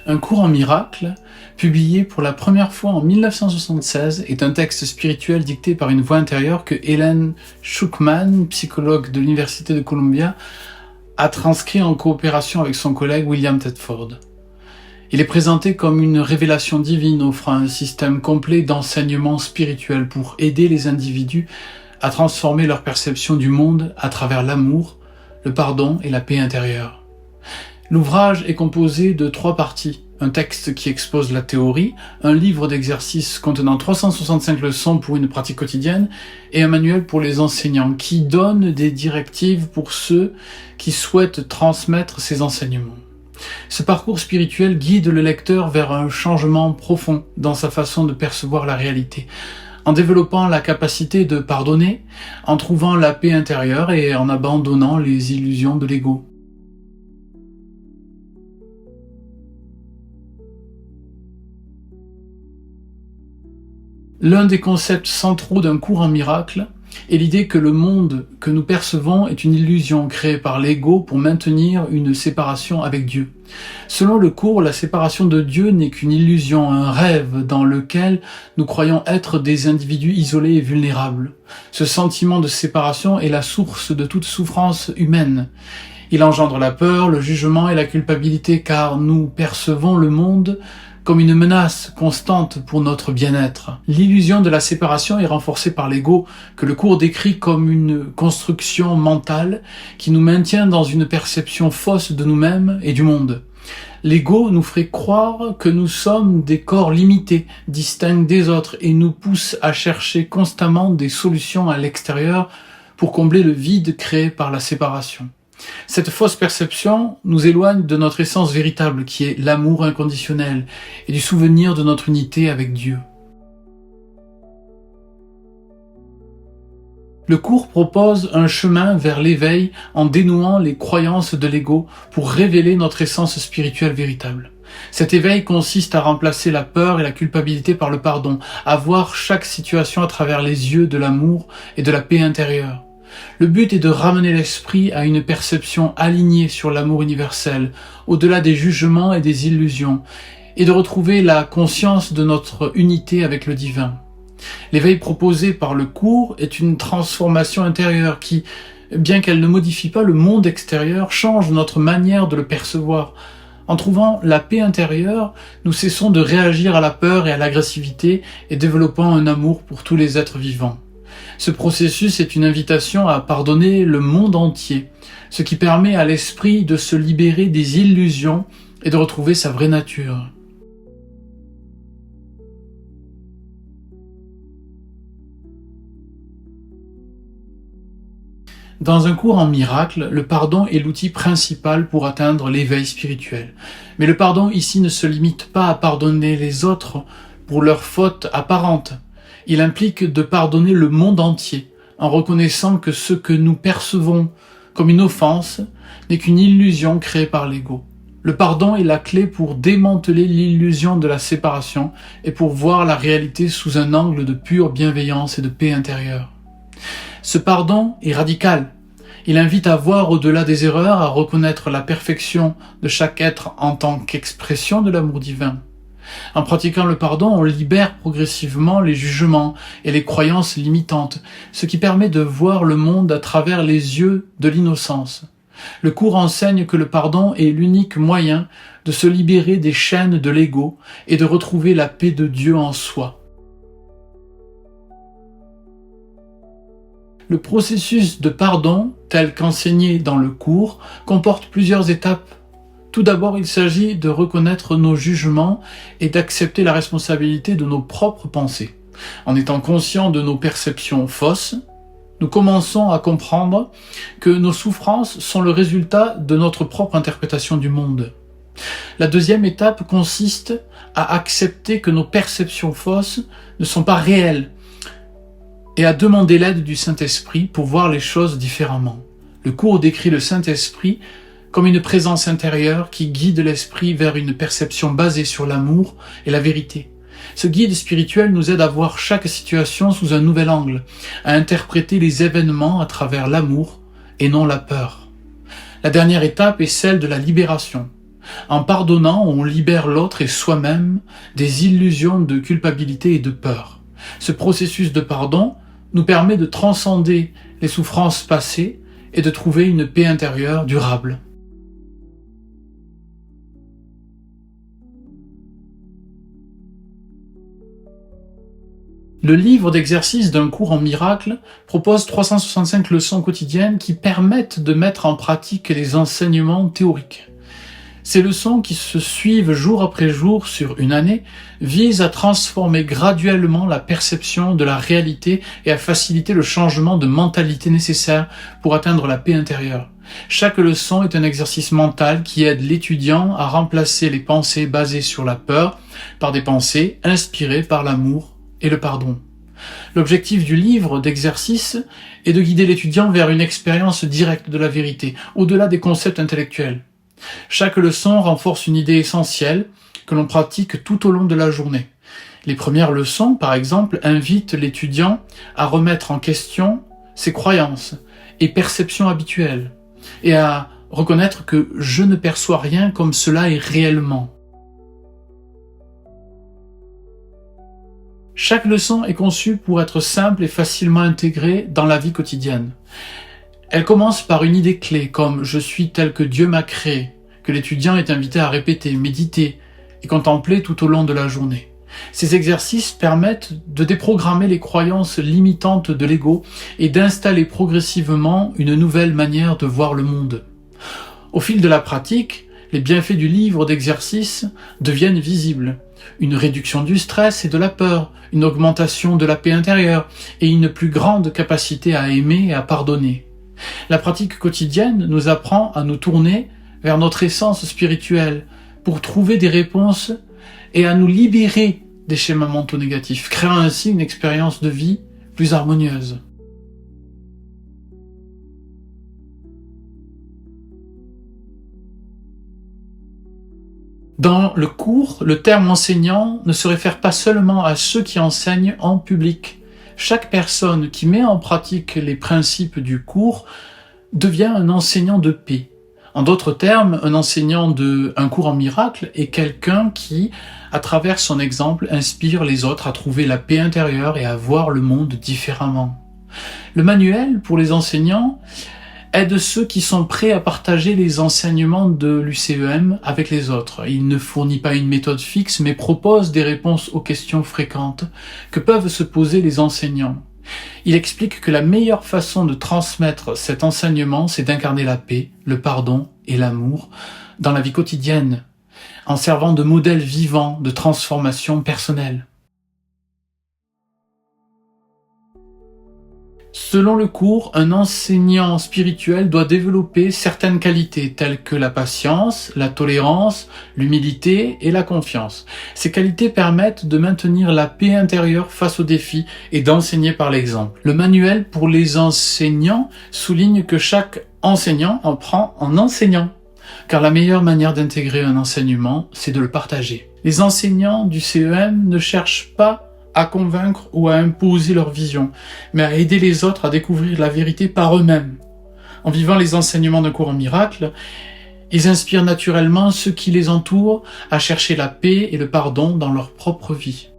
Un cours en miracle, publié pour la première fois en 1976, est un texte spirituel dicté par une voix intérieure que Helen Schucman, psychologue de l'Université de Columbia, a transcrit en coopération avec son collègue William Tedford. Il est présenté comme une révélation divine offrant un système complet d'enseignement spirituel pour aider les individus à transformer leur perception du monde à travers l'amour, le pardon et la paix intérieure. L'ouvrage est composé de 3 parties. Un texte qui expose la théorie, un livre d'exercices contenant 365 leçons pour une pratique quotidienne et un manuel pour les enseignants qui donne des directives pour ceux qui souhaitent transmettre ces enseignements. Ce parcours spirituel guide le lecteur vers un changement profond dans sa façon de percevoir la réalité, en développant la capacité de pardonner, en trouvant la paix intérieure et en abandonnant les illusions de l'ego. L'un des concepts centraux d'un cours en miracle est l'idée que le monde que nous percevons est une illusion créée par l'ego pour maintenir une séparation avec Dieu. Selon le cours, la séparation de Dieu n'est qu'une illusion, un rêve dans lequel nous croyons être des individus isolés et vulnérables. Ce sentiment de séparation est la source de toute souffrance humaine. Il engendre la peur, le jugement et la culpabilité car nous percevons le monde comme une menace constante pour notre bien-être. L'illusion de la séparation est renforcée par l'ego, que le cours décrit comme une construction mentale qui nous maintient dans une perception fausse de nous-mêmes et du monde. L'ego nous ferait croire que nous sommes des corps limités, distincts des autres, et nous pousse à chercher constamment des solutions à l'extérieur pour combler le vide créé par la séparation. Cette fausse perception nous éloigne de notre essence véritable qui est l'amour inconditionnel et du souvenir de notre unité avec Dieu. Le cours propose un chemin vers l'éveil en dénouant les croyances de l'ego pour révéler notre essence spirituelle véritable. Cet éveil consiste à remplacer la peur et la culpabilité par le pardon, à voir chaque situation à travers les yeux de l'amour et de la paix intérieure. Le but est de ramener l'esprit à une perception alignée sur l'amour universel, au-delà des jugements et des illusions, et de retrouver la conscience de notre unité avec le divin. L'éveil proposé par le cours est une transformation intérieure qui, bien qu'elle ne modifie pas le monde extérieur, change notre manière de le percevoir. En trouvant la paix intérieure, nous cessons de réagir à la peur et à l'agressivité et développons un amour pour tous les êtres vivants. Ce processus est une invitation à pardonner le monde entier, ce qui permet à l'esprit de se libérer des illusions et de retrouver sa vraie nature. Dans un cours en miracle, le pardon est l'outil principal pour atteindre l'éveil spirituel. Mais le pardon ici ne se limite pas à pardonner les autres pour leurs fautes apparentes. Il implique de pardonner le monde entier, en reconnaissant que ce que nous percevons comme une offense n'est qu'une illusion créée par l'ego. Le pardon est la clé pour démanteler l'illusion de la séparation et pour voir la réalité sous un angle de pure bienveillance et de paix intérieure. Ce pardon est radical. Il invite à voir au-delà des erreurs, à reconnaître la perfection de chaque être en tant qu'expression de l'amour divin. En pratiquant le pardon, on libère progressivement les jugements et les croyances limitantes, ce qui permet de voir le monde à travers les yeux de l'innocence. Le cours enseigne que le pardon est l'unique moyen de se libérer des chaînes de l'ego et de retrouver la paix de Dieu en soi. Le processus de pardon, tel qu'enseigné dans le cours, comporte plusieurs étapes. Tout d'abord, il s'agit de reconnaître nos jugements et d'accepter la responsabilité de nos propres pensées. En étant conscient de nos perceptions fausses, nous commençons à comprendre que nos souffrances sont le résultat de notre propre interprétation du monde. La deuxième étape consiste à accepter que nos perceptions fausses ne sont pas réelles et à demander l'aide du Saint-Esprit pour voir les choses différemment. Le cours décrit le Saint-Esprit comme une présence intérieure qui guide l'esprit vers une perception basée sur l'amour et la vérité. Ce guide spirituel nous aide à voir chaque situation sous un nouvel angle, à interpréter les événements à travers l'amour et non la peur. La dernière étape est celle de la libération. En pardonnant, on libère l'autre et soi-même des illusions de culpabilité et de peur. Ce processus de pardon nous permet de transcender les souffrances passées et de trouver une paix intérieure durable. Le livre d'exercices d'un cours en miracle propose 365 leçons quotidiennes qui permettent de mettre en pratique les enseignements théoriques. Ces leçons, qui se suivent jour après jour sur une année, visent à transformer graduellement la perception de la réalité et à faciliter le changement de mentalité nécessaire pour atteindre la paix intérieure. Chaque leçon est un exercice mental qui aide l'étudiant à remplacer les pensées basées sur la peur par des pensées inspirées par l'amour et le pardon. L'objectif du livre d'exercice est de guider l'étudiant vers une expérience directe de la vérité, au-delà des concepts intellectuels. Chaque leçon renforce une idée essentielle que l'on pratique tout au long de la journée. Les premières leçons, par exemple, invitent l'étudiant à remettre en question ses croyances et perceptions habituelles, et à reconnaître que je ne perçois rien comme cela est réellement. Chaque leçon est conçue pour être simple et facilement intégrée dans la vie quotidienne. Elle commence par une idée clé, comme « je suis tel que Dieu m'a créé », que l'étudiant est invité à répéter, méditer et contempler tout au long de la journée. Ces exercices permettent de déprogrammer les croyances limitantes de l'ego et d'installer progressivement une nouvelle manière de voir le monde. Au fil de la pratique, les bienfaits du livre d'exercices deviennent visibles. Une réduction du stress et de la peur, une augmentation de la paix intérieure et une plus grande capacité à aimer et à pardonner. La pratique quotidienne nous apprend à nous tourner vers notre essence spirituelle pour trouver des réponses et à nous libérer des schémas mentaux négatifs, créant ainsi une expérience de vie plus harmonieuse. Dans le cours, le terme enseignant ne se réfère pas seulement à ceux qui enseignent en public. Chaque personne qui met en pratique les principes du cours devient un enseignant de paix. En d'autres termes, un enseignant d'un cours en miracle est quelqu'un qui, à travers son exemple, inspire les autres à trouver la paix intérieure et à voir le monde différemment. Le manuel pour les enseignants aide ceux qui sont prêts à partager les enseignements de l'UCEM avec les autres. Il ne fournit pas une méthode fixe, mais propose des réponses aux questions fréquentes que peuvent se poser les enseignants. Il explique que la meilleure façon de transmettre cet enseignement, c'est d'incarner la paix, le pardon et l'amour dans la vie quotidienne, en servant de modèle vivant de transformation personnelle. Selon le cours, un enseignant spirituel doit développer certaines qualités telles que la patience, la tolérance, l'humilité et la confiance. Ces qualités permettent de maintenir la paix intérieure face aux défis et d'enseigner par l'exemple. Le manuel pour les enseignants souligne que chaque enseignant en prend en enseignant, car la meilleure manière d'intégrer un enseignement, c'est de le partager. Les enseignants du CEM ne cherchent pas à convaincre ou à imposer leur vision, mais à aider les autres à découvrir la vérité par eux-mêmes. En vivant les enseignements d'un cours en miracle, ils inspirent naturellement ceux qui les entourent à chercher la paix et le pardon dans leur propre vie.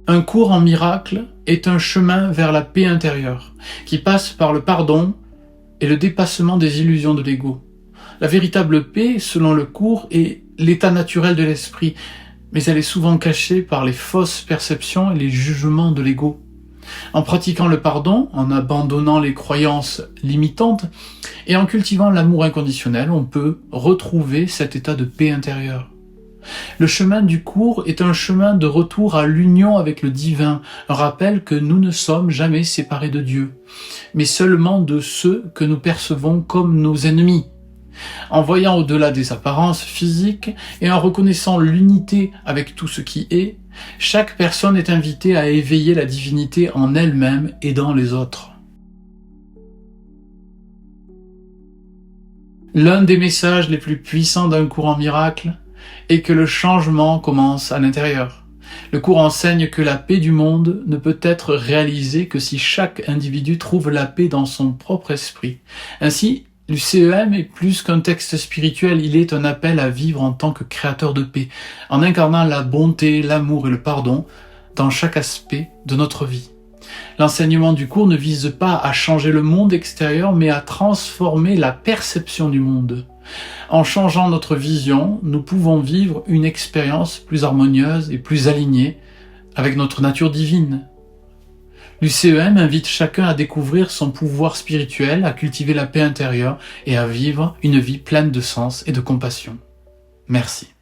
Un cours en miracle est un chemin vers la paix intérieure, qui passe par le pardon et le dépassement des illusions de l'ego. La véritable paix, selon le cours, est l'état naturel de l'esprit, mais elle est souvent cachée par les fausses perceptions et les jugements de l'ego. En pratiquant le pardon, en abandonnant les croyances limitantes et en cultivant l'amour inconditionnel, on peut retrouver cet état de paix intérieure. Le chemin du cours est un chemin de retour à l'union avec le divin, un rappel que nous ne sommes jamais séparés de Dieu, mais seulement de ceux que nous percevons comme nos ennemis. En voyant au-delà des apparences physiques et en reconnaissant l'unité avec tout ce qui est, chaque personne est invitée à éveiller la divinité en elle-même et dans les autres. L'un des messages les plus puissants d'un cours en miracle est que le changement commence à l'intérieur. Le cours enseigne que la paix du monde ne peut être réalisée que si chaque individu trouve la paix dans son propre esprit. Ainsi, l'UCEM est plus qu'un texte spirituel, il est un appel à vivre en tant que créateur de paix, en incarnant la bonté, l'amour et le pardon dans chaque aspect de notre vie. L'enseignement du cours ne vise pas à changer le monde extérieur, mais à transformer la perception du monde. En changeant notre vision, nous pouvons vivre une expérience plus harmonieuse et plus alignée avec notre nature divine. L'UCEM invite chacun à découvrir son pouvoir spirituel, à cultiver la paix intérieure et à vivre une vie pleine de sens et de compassion. Merci.